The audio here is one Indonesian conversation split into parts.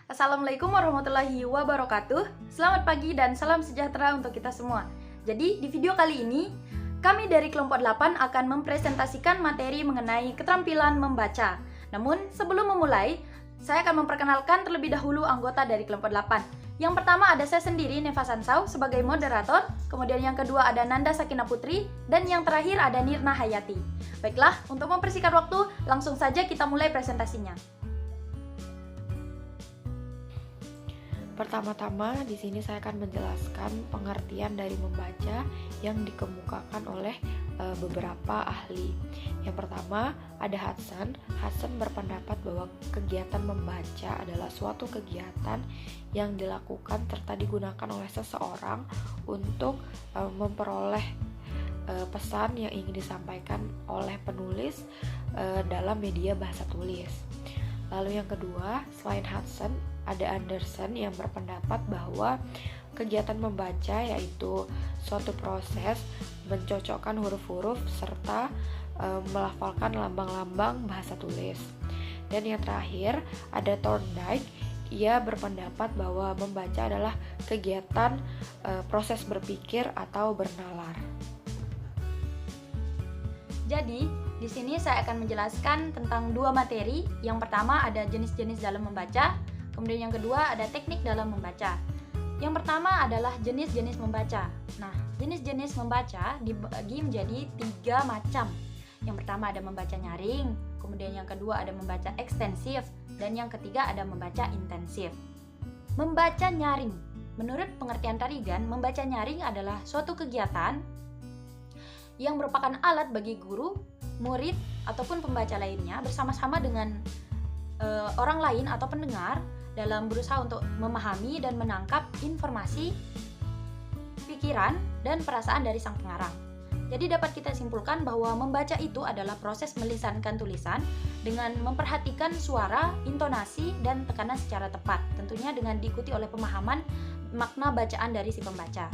Assalamualaikum warahmatullahi wabarakatuh. Selamat pagi dan salam sejahtera untuk kita semua. Jadi di video kali ini kami dari kelompok 8 akan mempresentasikan materi mengenai keterampilan membaca. Namun sebelum memulai, saya akan memperkenalkan terlebih dahulu anggota dari kelompok 8. Yang pertama ada saya sendiri, Neva Sansau, sebagai moderator. Kemudian yang kedua ada Nanda Sakina Putri. Dan yang terakhir ada Nirna Hayati. Baiklah, untuk mempersingkat waktu, langsung saja kita mulai presentasinya. Pertama-tama di sini saya akan menjelaskan pengertian dari membaca yang dikemukakan oleh beberapa ahli. Yang pertama ada Hudson. Hudson berpendapat bahwa kegiatan membaca adalah suatu kegiatan yang dilakukan serta digunakan oleh seseorang untuk memperoleh pesan yang ingin disampaikan oleh penulis dalam media bahasa tulis. Lalu yang kedua, selain Hudson, ada Anderson yang berpendapat bahwa kegiatan membaca yaitu suatu proses mencocokkan huruf-huruf serta melafalkan lambang-lambang bahasa tulis. Dan yang terakhir, ada Thorndike. Ia berpendapat bahwa membaca adalah kegiatan proses berpikir atau bernalar. Jadi, di sini saya akan menjelaskan tentang dua materi. Yang pertama ada jenis-jenis dalam membaca, kemudian yang kedua ada teknik dalam membaca. Yang pertama adalah jenis-jenis membaca. Nah, jenis-jenis membaca dibagi menjadi 3 macam. Yang pertama ada membaca nyaring, kemudian yang kedua ada membaca ekstensif, dan yang ketiga ada membaca intensif. Membaca nyaring. Menurut pengertian Tarigan, membaca nyaring adalah suatu kegiatan yang merupakan alat bagi guru, murid, ataupun pembaca lainnya bersama-sama dengan orang lain atau pendengar dalam berusaha untuk memahami dan menangkap informasi, pikiran, dan perasaan dari sang pengarang. Jadi dapat kita simpulkan bahwa membaca itu adalah proses melisankan tulisan dengan memperhatikan suara, intonasi, dan tekanan secara tepat, tentunya dengan diikuti oleh pemahaman makna bacaan dari si pembaca.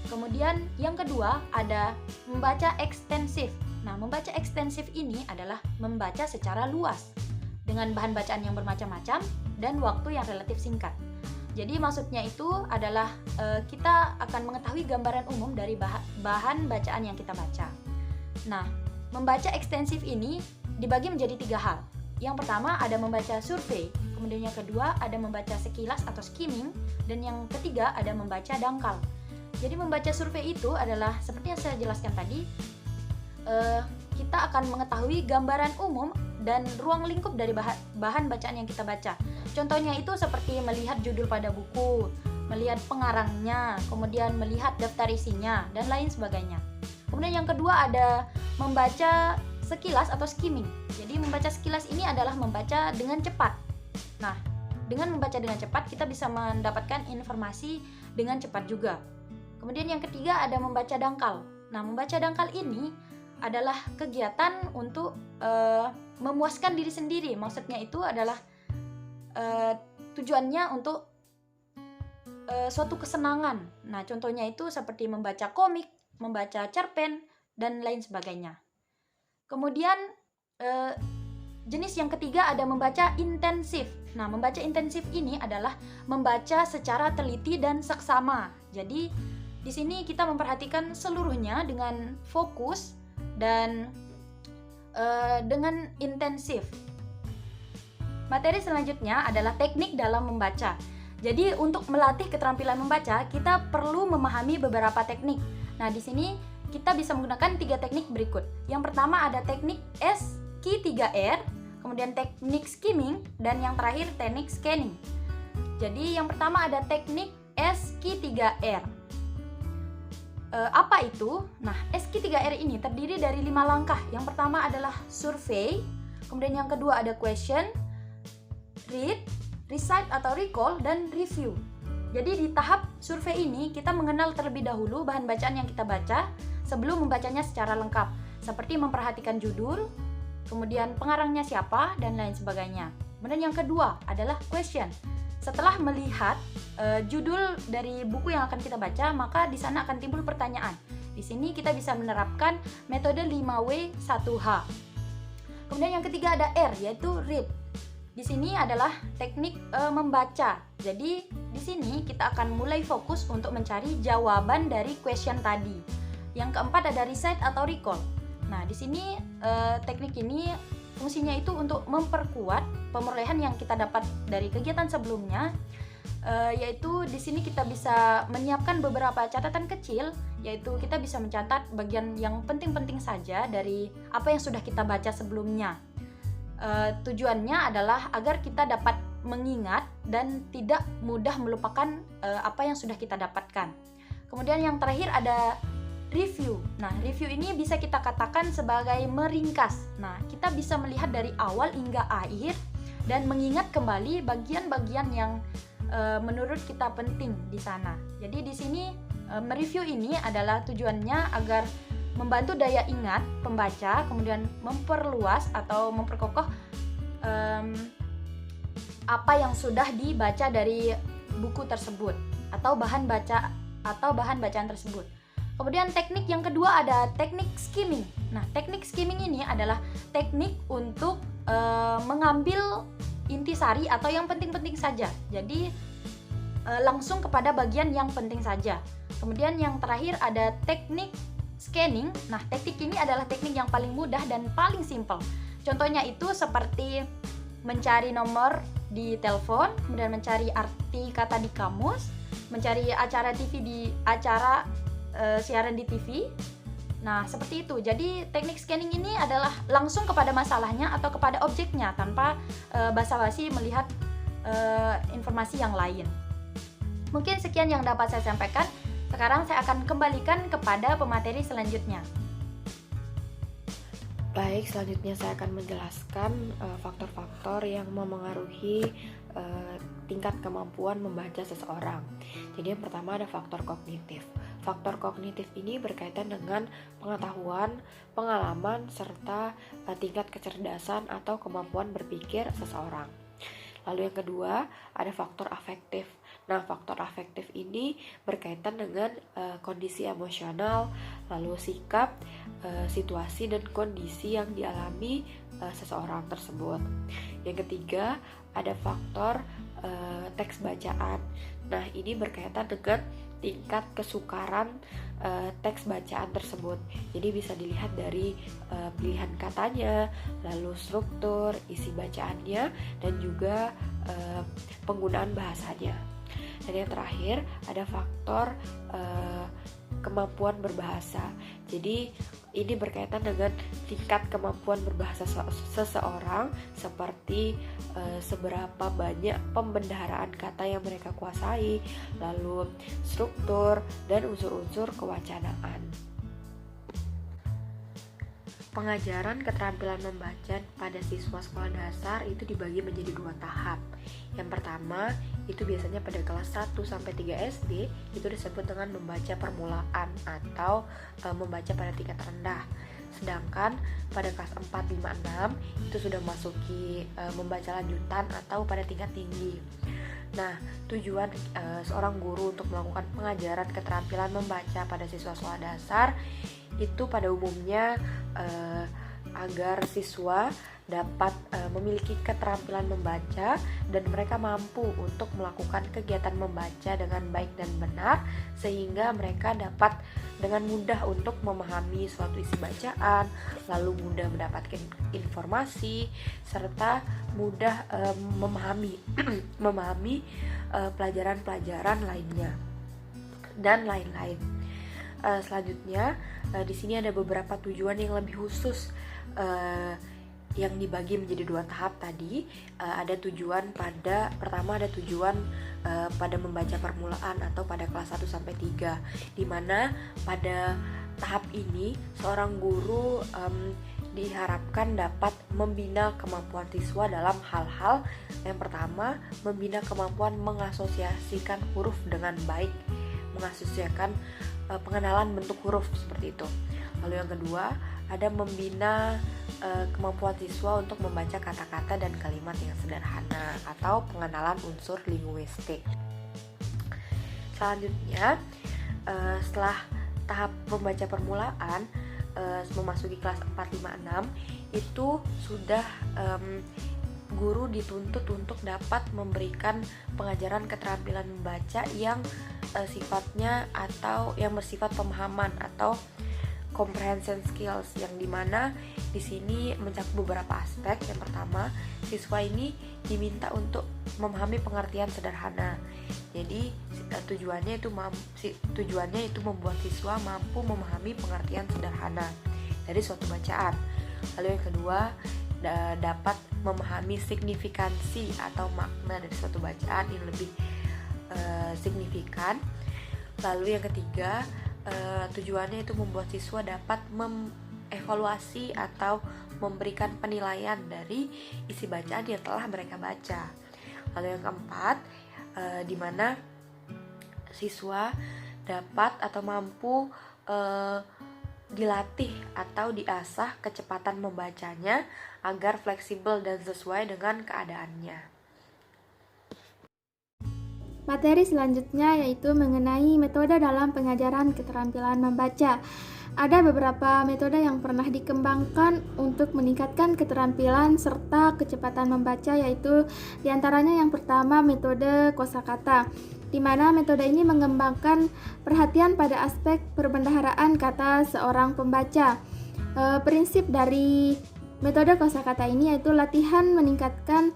Kemudian yang kedua ada membaca ekstensif. Nah, membaca ekstensif ini adalah membaca secara luas dengan bahan bacaan yang bermacam-macam dan waktu yang relatif singkat. Jadi maksudnya itu adalah kita akan mengetahui gambaran umum dari bahan bacaan yang kita baca. Nah, membaca ekstensif ini dibagi menjadi 3 hal. Yang pertama ada membaca survei, kemudian yang kedua ada membaca sekilas atau skimming, dan yang ketiga ada membaca dangkal. Jadi membaca survei itu adalah seperti yang saya jelaskan tadi, kita akan mengetahui gambaran umum dan ruang lingkup dari bahan bacaan yang kita baca. Contohnya itu seperti melihat judul pada buku, melihat pengarangnya, kemudian melihat daftar isinya, dan lain sebagainya. Kemudian yang kedua ada membaca sekilas atau skimming. Jadi membaca sekilas ini adalah membaca dengan cepat. Nah, dengan membaca dengan cepat kita bisa mendapatkan informasi dengan cepat juga. Kemudian yang ketiga ada membaca dangkal. Nah, membaca dangkal ini adalah kegiatan untuk memuaskan diri sendiri. Maksudnya itu adalah tujuannya untuk suatu kesenangan. Nah, contohnya itu seperti membaca komik, membaca cerpen, dan lain sebagainya. Kemudian jenis yang ketiga ada membaca intensif. Nah, membaca intensif ini adalah membaca secara teliti dan seksama. Jadi di sini kita memperhatikan seluruhnya dengan fokus dan dengan intensif. Materi selanjutnya adalah teknik dalam membaca. Jadi untuk melatih keterampilan membaca, kita perlu memahami beberapa teknik. Nah, di sini kita bisa menggunakan 3 teknik berikut. Yang pertama ada teknik SQ3R, kemudian teknik skimming, dan yang terakhir teknik scanning. Jadi yang pertama ada teknik SQ3R. Apa itu? Nah, SQ3R ini terdiri dari 5 langkah. Yang pertama adalah survey, kemudian yang kedua ada question, read, recite atau recall, dan review. Jadi di tahap survei ini kita mengenal terlebih dahulu bahan bacaan yang kita baca sebelum membacanya secara lengkap, seperti memperhatikan judul, kemudian pengarangnya siapa, dan lain sebagainya. Kemudian yang kedua adalah question. Setelah melihat judul dari buku yang akan kita baca, maka di sana akan timbul pertanyaan. Di sini kita bisa menerapkan metode 5W1H. Kemudian yang ketiga ada R, yaitu read. Di di sini adalah teknik membaca. Jadi di sini kita akan mulai fokus untuk mencari jawaban dari question tadi. Yang keempat ada recite atau recall. Nah, di sini teknik ini fungsinya itu untuk memperkuat perolehan yang kita dapat dari kegiatan sebelumnya, yaitu di sini kita bisa menyiapkan beberapa catatan kecil, yaitu kita bisa mencatat bagian yang penting-penting saja dari apa yang sudah kita baca sebelumnya. Tujuannya adalah agar kita dapat mengingat dan tidak mudah melupakan apa yang sudah kita dapatkan. Kemudian yang terakhir ada review. Nah, review ini bisa kita katakan sebagai meringkas. Nah, kita bisa melihat dari awal hingga akhir dan mengingat kembali bagian-bagian yang menurut kita penting di sana. Jadi di sini mereview ini adalah tujuannya agar membantu daya ingat pembaca, kemudian memperluas atau memperkokoh apa yang sudah dibaca dari buku tersebut atau bahan bacaan tersebut. Kemudian teknik yang kedua ada teknik skimming. Nah, teknik skimming ini adalah teknik untuk mengambil intisari atau yang penting-penting saja. Jadi langsung kepada bagian yang penting saja. Kemudian yang terakhir ada teknik scanning. Nah, teknik ini adalah teknik yang paling mudah dan paling simpel. Contohnya itu seperti mencari nomor di telepon, kemudian mencari arti kata di kamus, mencari acara TV di acara siaran di TV. Nah, seperti itu. Jadi, teknik scanning ini adalah langsung kepada masalahnya atau kepada objeknya tanpa basa-basi melihat informasi yang lain. Mungkin sekian yang dapat saya sampaikan. Sekarang saya akan kembalikan kepada pemateri selanjutnya. Baik, selanjutnya saya akan menjelaskan faktor-faktor yang memengaruhi tingkat kemampuan membaca seseorang. Jadi yang pertama ada faktor kognitif. Faktor kognitif ini berkaitan dengan pengetahuan, pengalaman, serta tingkat kecerdasan atau kemampuan berpikir seseorang. Lalu yang kedua ada faktor afektif. Nah, faktor afektif ini berkaitan dengan kondisi emosional, lalu sikap, situasi dan kondisi yang dialami seseorang tersebut. Yang ketiga ada faktor teks bacaan. Nah, ini berkaitan dengan tingkat kesukaran teks bacaan tersebut. Jadi bisa dilihat dari pilihan katanya, lalu struktur, isi bacaannya, dan juga penggunaan bahasanya. Dan yang terakhir ada faktor kemampuan berbahasa. Jadi ini berkaitan dengan tingkat kemampuan berbahasa seseorang, seperti seberapa banyak pembendaharaan kata yang mereka kuasai, lalu struktur dan unsur-unsur kewacanaan. Pengajaran keterampilan membaca pada siswa sekolah dasar itu dibagi menjadi 2 tahap. Yang pertama, itu biasanya pada kelas 1 sampai 3 SD, itu disebut dengan membaca permulaan atau membaca pada tingkat rendah. Sedangkan pada kelas 4, 5, 6 itu sudah masuki membaca lanjutan atau pada tingkat tinggi. Nah, tujuan seorang guru untuk melakukan pengajaran keterampilan membaca pada siswa sekolah dasar itu pada umumnya agar siswa dapat memiliki keterampilan membaca dan mereka mampu untuk melakukan kegiatan membaca dengan baik dan benar, sehingga mereka dapat dengan mudah untuk memahami suatu isi bacaan, lalu mudah mendapatkan informasi, serta mudah memahami pelajaran-pelajaran lainnya dan lain-lain. Selanjutnya di sini ada beberapa tujuan yang lebih khusus yang dibagi menjadi 2 tahap tadi. Ada tujuan pertama ada tujuan pada membaca permulaan atau pada kelas 1 sampai 3, di mana pada tahap ini seorang guru diharapkan dapat membina kemampuan siswa dalam hal-hal yang pertama, membina kemampuan mengasosiasikan huruf dengan baik, mengasosiasikan pengenalan bentuk huruf seperti itu. Lalu yang kedua ada membina kemampuan siswa untuk membaca kata-kata dan kalimat yang sederhana atau pengenalan unsur linguistik. Selanjutnya setelah tahap membaca permulaan memasuki kelas 4, 5, 6 itu sudah guru dituntut untuk dapat memberikan pengajaran keterampilan membaca yang sifatnya atau yang bersifat pemahaman atau comprehension skills, yang dimana di sini mencakup beberapa aspek. Yang pertama, siswa ini diminta untuk memahami pengertian sederhana. Jadi tujuannya itu membuat siswa mampu memahami pengertian sederhana dari suatu bacaan. Lalu yang kedua, dapat memahami signifikansi atau makna dari suatu bacaan yang lebih signifikan. Lalu yang ketiga, tujuannya itu membuat siswa dapat mengevaluasi atau memberikan penilaian dari isi bacaan yang telah mereka baca. Lalu yang keempat, di mana siswa dapat atau mampu dilatih atau diasah kecepatan membacanya agar fleksibel dan sesuai dengan keadaannya. Materi selanjutnya yaitu mengenai metode dalam pengajaran keterampilan membaca. Ada beberapa metode yang pernah dikembangkan untuk meningkatkan keterampilan serta kecepatan membaca, yaitu diantaranya yang pertama metode kosakata, di mana metode ini mengembangkan perhatian pada aspek perbendaharaan kata seorang pembaca. Prinsip dari metode kosakata ini yaitu latihan meningkatkan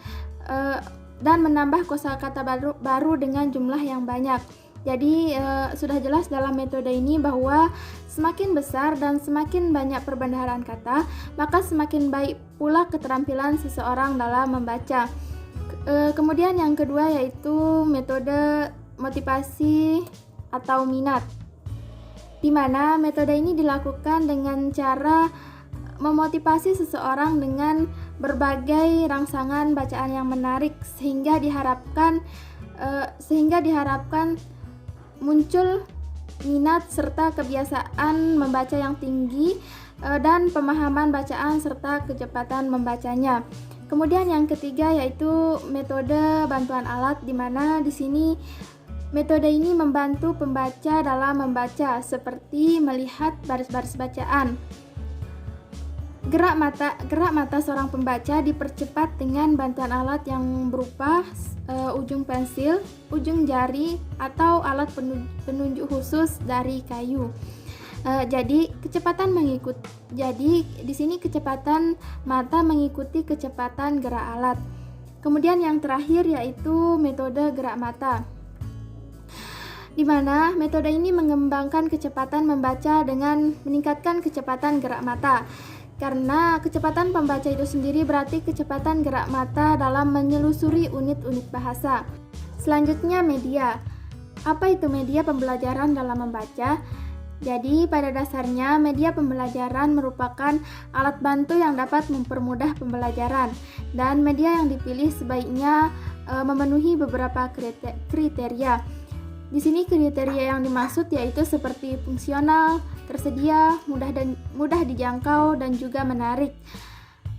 dan menambah kosakata baru dengan jumlah yang banyak. Jadi sudah jelas dalam metode ini bahwa semakin besar dan semakin banyak perbendaharaan kata, maka semakin baik pula keterampilan seseorang dalam membaca. Kemudian yang kedua yaitu metode motivasi atau minat, di mana metode ini dilakukan dengan cara memotivasi seseorang dengan berbagai rangsangan bacaan yang menarik sehingga diharapkan muncul minat serta kebiasaan membaca yang tinggi dan pemahaman bacaan serta kecepatan membacanya. Kemudian yang ketiga yaitu metode bantuan alat, di mana di sini metode ini membantu pembaca dalam membaca seperti melihat baris-baris bacaan. Gerak mata seorang pembaca dipercepat dengan bantuan alat yang berupa ujung pensil, ujung jari, atau alat penunjuk khusus dari kayu. Jadi di sini kecepatan mata mengikuti kecepatan gerak alat. Kemudian yang terakhir yaitu metode gerak mata, di mana metode ini mengembangkan kecepatan membaca dengan meningkatkan kecepatan gerak mata. Karena kecepatan pembaca itu sendiri berarti kecepatan gerak mata dalam menyelusuri unit-unit bahasa. Selanjutnya media. Apa itu media pembelajaran dalam membaca? Jadi pada dasarnya media pembelajaran merupakan alat bantu yang dapat mempermudah pembelajaran, dan media yang dipilih sebaiknya memenuhi beberapa kriteria. Di sini kriteria yang dimaksud yaitu seperti fungsional, tersedia, mudah dijangkau, dan juga menarik.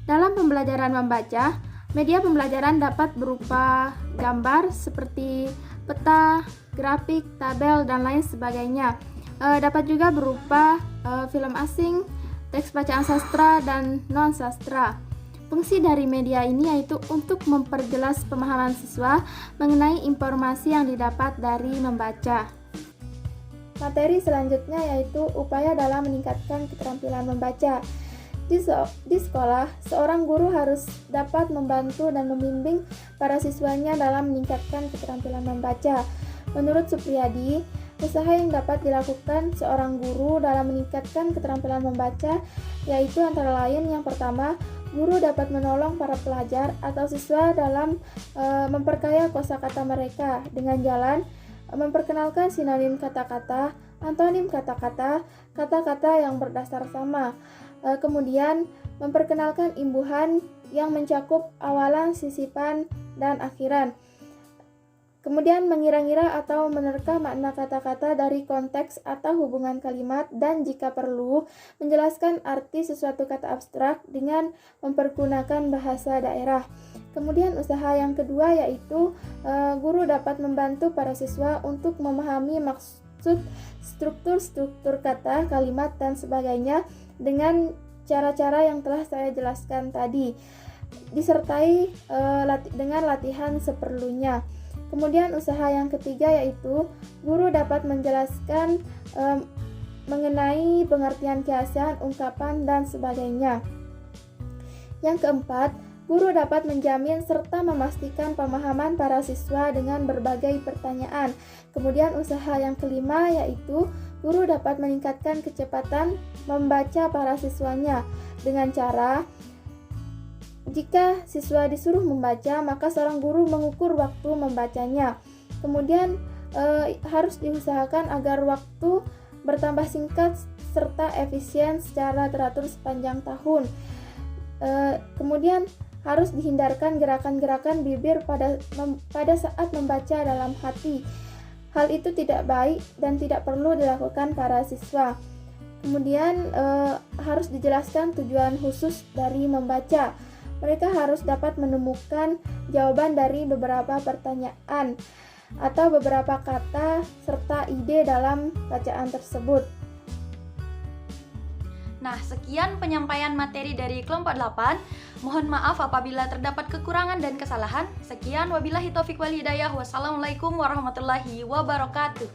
Dalam pembelajaran membaca, media pembelajaran dapat berupa gambar seperti peta, grafik, tabel, dan lain sebagainya. Dapat juga berupa film asing, teks bacaan sastra, dan non-sastra. Fungsi dari media ini yaitu untuk memperjelas pemahaman siswa mengenai informasi yang didapat dari membaca. Materi selanjutnya yaitu upaya dalam meningkatkan keterampilan membaca. Di sekolah, seorang guru harus dapat membantu dan membimbing para siswanya dalam meningkatkan keterampilan membaca. Menurut Supriyadi, usaha yang dapat dilakukan seorang guru dalam meningkatkan keterampilan membaca yaitu antara lain yang pertama, guru dapat menolong para pelajar atau siswa dalam memperkaya kosakata mereka dengan jalan memperkenalkan sinonim kata-kata, antonim kata-kata, kata-kata yang berdasar sama. Kemudian memperkenalkan imbuhan yang mencakup awalan, sisipan, dan akhiran. Kemudian mengira-ngira atau menerka makna kata-kata dari konteks atau hubungan kalimat, dan jika perlu menjelaskan arti sesuatu kata abstrak dengan mempergunakan bahasa daerah. Kemudian usaha yang kedua yaitu guru dapat membantu para siswa untuk memahami maksud, struktur kata, kalimat, dan sebagainya dengan cara-cara yang telah saya jelaskan tadi. disertai dengan latihan seperlunya. Kemudian usaha yang ketiga yaitu guru dapat menjelaskan mengenai pengertian kiasan, ungkapan, dan sebagainya. Yang keempat, guru dapat menjamin serta memastikan pemahaman para siswa dengan berbagai pertanyaan. Kemudian usaha yang kelima yaitu guru dapat meningkatkan kecepatan membaca para siswanya dengan cara jika siswa disuruh membaca, maka seorang guru mengukur waktu membacanya. Kemudian harus diusahakan agar waktu bertambah singkat serta efisien secara teratur sepanjang tahun. Kemudian harus dihindarkan gerakan-gerakan bibir pada saat membaca dalam hati. Hal itu tidak baik dan tidak perlu dilakukan para siswa. Kemudian harus dijelaskan tujuan khusus dari membaca. Mereka harus dapat menemukan jawaban dari beberapa pertanyaan atau beberapa kata serta ide dalam bacaan tersebut. Nah, sekian penyampaian materi dari kelompok 8. Mohon maaf apabila terdapat kekurangan dan kesalahan. Sekian, wabillahi taufiq wal hidayah. Wassalamualaikum warahmatullahi wabarakatuh.